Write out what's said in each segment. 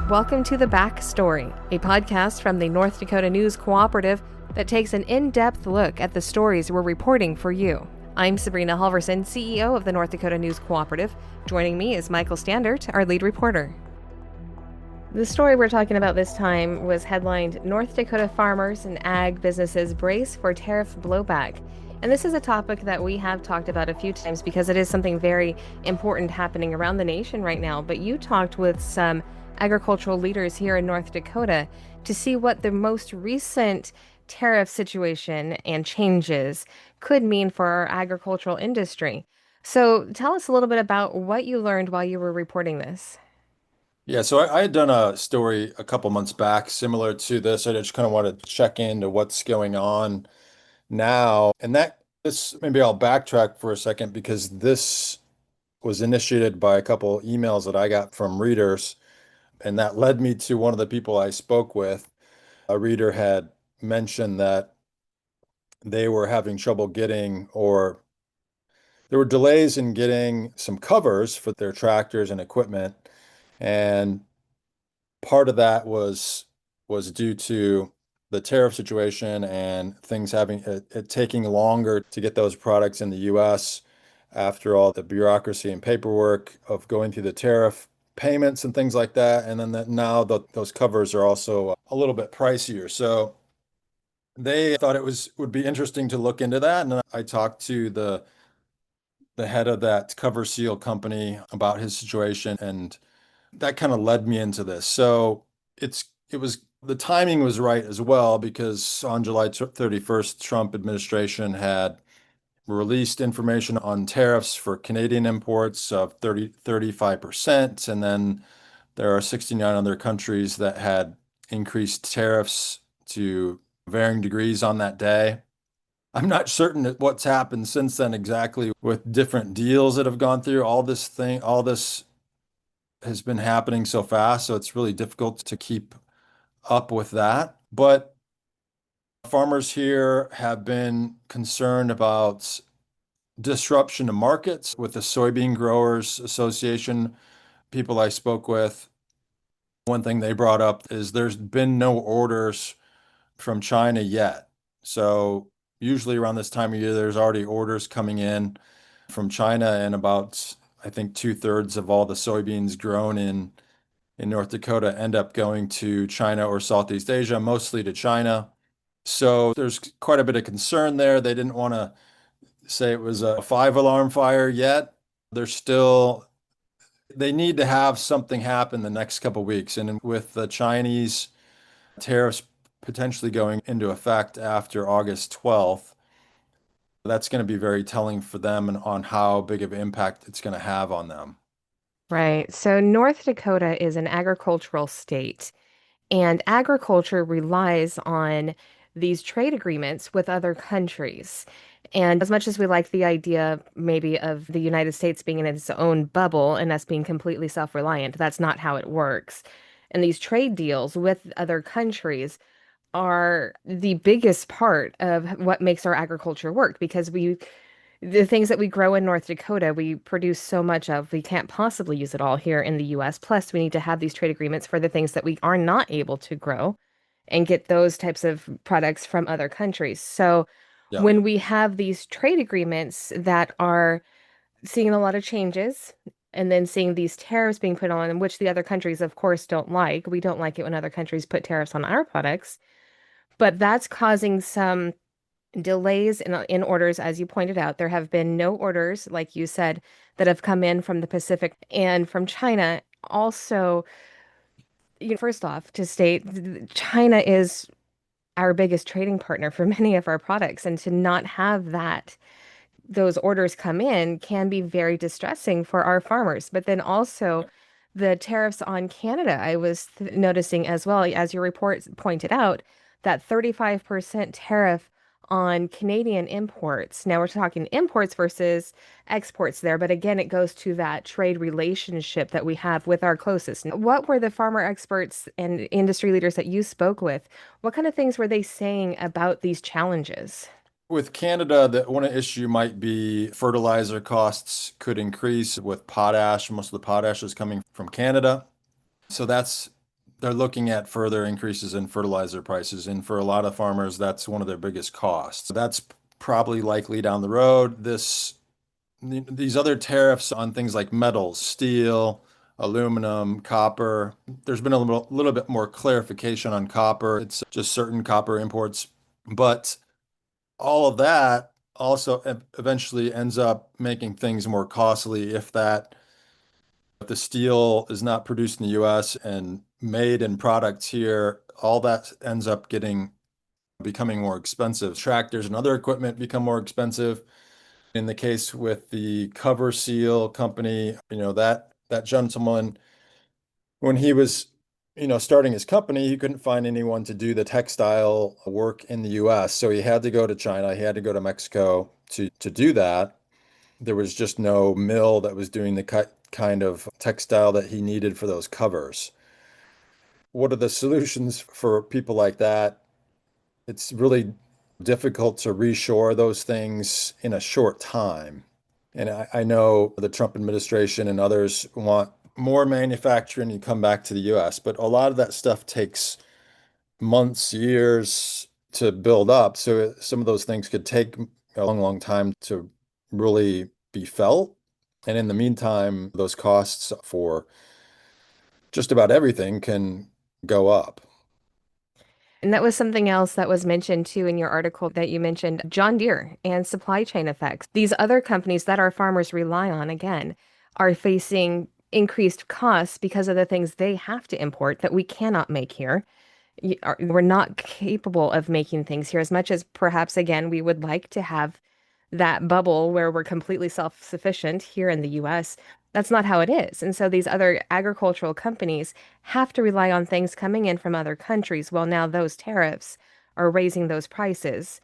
Welcome to The Backstory, a podcast from the North Dakota News Cooperative that takes an in-depth look at the stories we're reporting for you. I'm Sabrina Halverson, CEO of the North Dakota News Cooperative. Joining me is Michael Standert, our lead reporter. The story we're talking about this time was headlined North Dakota Farmers and Ag Businesses Brace for Tariff Blowback. And this is a topic that we have talked about a few times because it is something very important happening around the nation right now. But you talked with some agricultural leaders here in North Dakota to see what the most recent tariff situation and changes could mean for our agricultural industry. So tell us a little bit about what you learned while you were reporting this. Yeah, so I had done a story a couple months back similar to this. I just kind of wanted to check into what's going on now. And that this maybe I'll backtrack for a second because this was initiated by a couple emails that I got from readers, and that led me to one of the people I spoke with. A reader had mentioned that they were having trouble getting, or there were delays in getting some covers for their tractors and equipment. And part of that was due to the tariff situation and things having it taking longer to get those products in the US after all the bureaucracy and paperwork of going through the tariff payments and things like that. And then now those covers are also a little bit pricier. So they thought would be interesting to look into that. And I talked to the head of that cover seal company about his situation, and that kind of led me into this. So it was the timing was right as well because on July 31st, Trump administration had released information on tariffs for Canadian imports of 35%. And then there are 69 other countries that had increased tariffs to varying degrees on that day. I'm not certain what's happened since then exactly with different deals that have gone through. All this has been happening so fast, so it's really difficult to keep up with that. But farmers here have been concerned about disruption to markets with the Soybean Growers Association. People I spoke with, one thing they brought up is there's been no orders from China yet. So usually around this time of year, there's already orders coming in from China, and about, I think, two-thirds of all the soybeans grown in North Dakota end up going to China or Southeast Asia, mostly to China. So there's quite a bit of concern there. They didn't want to say it was a five-alarm fire yet. They need to have something happen the next couple of weeks. And with the Chinese tariffs potentially going into effect after August 12th, that's going to be very telling for them and on how big of an impact it's going to have on them. Right. So North Dakota is an agricultural state, and agriculture relies on these trade agreements with other countries. And as much as we like the idea maybe of the United States being in its own bubble and us being completely self-reliant, that's not how it works. And these trade deals with other countries are the biggest part of what makes our agriculture work because the things that we grow in North Dakota, we produce so much of, we can't possibly use it all here in the US. Plus, we need to have these trade agreements for the things that we are not able to grow and get those types of products from other countries. So, Yeah. when we have these trade agreements that are seeing a lot of changes and then seeing these tariffs being put on, which the other countries, of course, don't like. We don't like it when other countries put tariffs on our products, but that's causing some delays in orders, as you pointed out. There have been no orders, like you said, that have come in from the Pacific and from China. Also, first off, to state, China is our biggest trading partner for many of our products, and to not have those orders come in can be very distressing for our farmers. But then also the tariffs on Canada, I was noticing as well, as your report pointed out, that 35% tariff on Canadian imports. Now we're talking imports versus exports there, but again, it goes to that trade relationship that we have with our closest. What were the farmer experts and industry leaders that you spoke with? What kind of things were they saying about these challenges? With Canada, the one issue might be fertilizer costs could increase with potash. Most of the potash is coming from Canada. So they're looking at further increases in fertilizer prices. And for a lot of farmers, that's one of their biggest costs. That's probably likely down the road. These other tariffs on things like metals, steel, aluminum, copper, there's been a little bit more clarification on copper. It's just certain copper imports. But all of that also eventually ends up making things more costly if the steel is not produced in the US and made in products here, all that ends up becoming more expensive. Tractors and other equipment become more expensive. In the case with the cover seal company, that gentleman, when he was, starting his company, he couldn't find anyone to do the textile work in the US. So he had to go to China, he had to go to Mexico to do that. There was just no mill that was doing the kind of textile that he needed for those covers. What are the solutions for people like that? It's really difficult to reshore those things in a short time. And I know the Trump administration and others want more manufacturing and come back to the US, but a lot of that stuff takes months, years to build up. So some of those things could take a long, long time to really be felt. And in the meantime, those costs for just about everything can go up. And that was something else that was mentioned too in your article that you mentioned John Deere and supply chain effects. These other companies that our farmers rely on, again, are facing increased costs because of the things they have to import that we cannot make here. We're not capable of making things here as much as perhaps, again, we would like to have that bubble where we're completely self-sufficient here in the US. That's not how it is. And so these other agricultural companies have to rely on things coming in from other countries. Well, now those tariffs are raising those prices.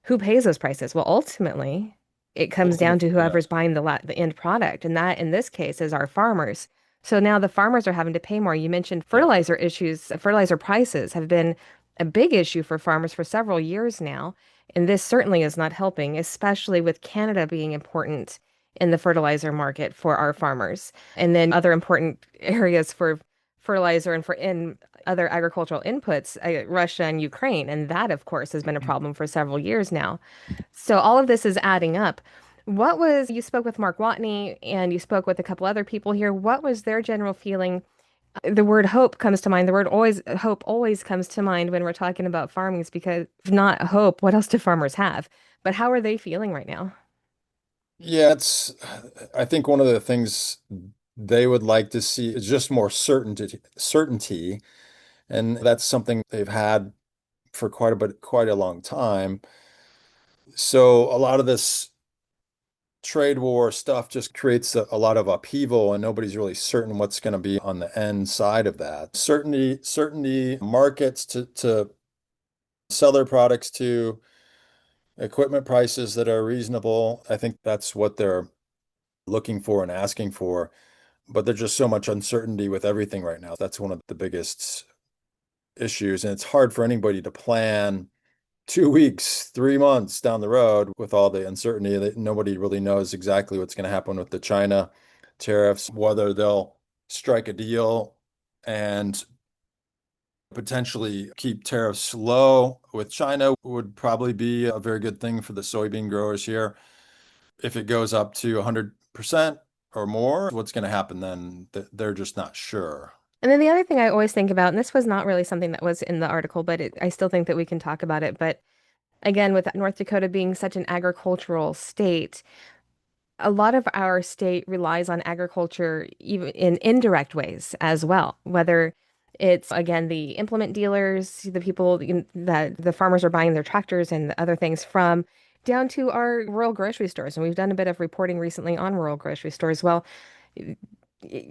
Who pays those prices? Well, ultimately, it comes down to Ultimately, yeah. whoever's buying the end product, and that in this case is our farmers. So now the farmers are having to pay more. You mentioned Yeah. fertilizer issues. Fertilizer prices have been a big issue for farmers for several years now, and this certainly is not helping, especially with Canada being important in the fertilizer market for our farmers, and then other important areas for fertilizer and for in other agricultural inputs, Russia and Ukraine. And that, of course, has been a problem for several years now. So all of this is adding up. You spoke with Mark Watney and you spoke with a couple other people here. What was their general feeling? The word hope comes to mind. The word always, hope always comes to mind when we're talking about farming, is because if not hope, what else do farmers have? But how are they feeling right now? Yeah, I think one of the things they would like to see is just more certainty. And that's something they've had for quite a long time. So a lot of this trade war stuff just creates a lot of upheaval and nobody's really certain what's going to be on the end side of that. Certainty, markets to sell their products to, equipment prices that are reasonable. I think that's what they're looking for and asking for. But there's just so much uncertainty with everything right now. That's one of the biggest issues. And it's hard for anybody to plan 2 weeks, 3 months down the road with all the uncertainty that nobody really knows exactly what's going to happen with the China tariffs, whether they'll strike a deal and potentially keep tariffs low with China would probably be a very good thing for the soybean growers here. If it goes up to 100% or more, what's going to happen then? They're just not sure. And then the other thing I always think about, and this was not really something that was in the article, but I still think that we can talk about it. But again, with North Dakota being such an agricultural state, a lot of our state relies on agriculture even in indirect ways as well, whether it's again the implement dealers, the people that the farmers are buying their tractors and other things from, down to our rural grocery stores. And we've done a bit of reporting recently on rural grocery stores. Well,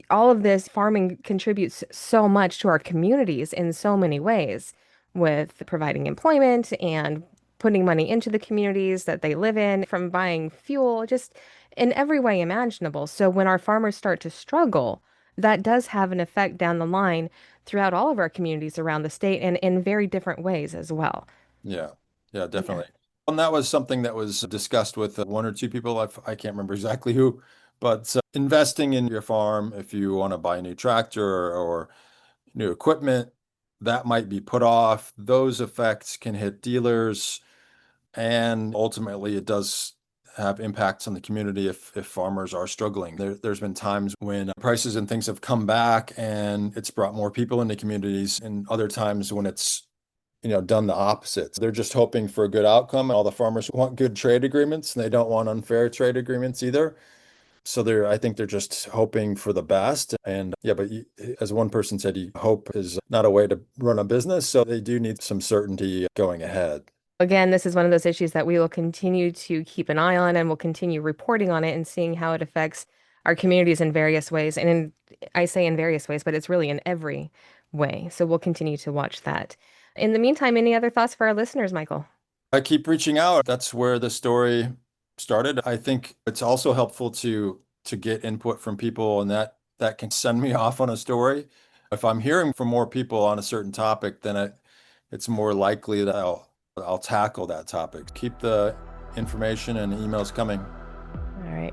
all of this farming contributes so much to our communities in so many ways, with providing employment and putting money into the communities that they live in, from buying fuel, just in every way imaginable. So when our farmers start to struggle, that does have an effect down the line throughout all of our communities around the state and in very different ways as well. Yeah, yeah, Yeah. definitely. And that was something that was discussed with one or two people. I can't remember exactly who, but investing in your farm, if you want to buy a new tractor or new equipment, that might be put off. Those effects can hit dealers, and ultimately it does have impacts on the community if farmers are struggling. There's been times when prices and things have come back and it's brought more people into communities, and other times when it's done the opposite. They're just hoping for a good outcome. All the farmers want good trade agreements and they don't want unfair trade agreements either. So I think they're just hoping for the best. And yeah, but as one person said, hope is not a way to run a business. So they do need some certainty going ahead. Again, this is one of those issues that we will continue to keep an eye on and we'll continue reporting on it and seeing how it affects our communities in various ways. I say in various ways, but it's really in every way. So we'll continue to watch that. In the meantime, any other thoughts for our listeners, Michael? I keep reaching out. That's where the story started. I think it's also helpful to get input from people, and that can send me off on a story. If I'm hearing from more people on a certain topic, then it's more likely that I'll tackle that topic. Keep the information and emails coming. All right.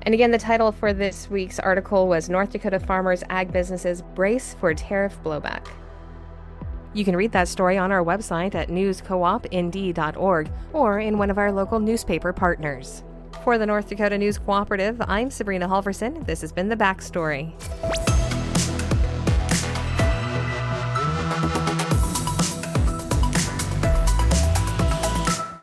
And again, the title for this week's article was North Dakota Farmers Ag Businesses Brace for Tariff Blowback. You can read that story on our website at newscoopnd.org or in one of our local newspaper partners. For the North Dakota News Cooperative, I'm Sabrina Halverson. This has been The Backstory.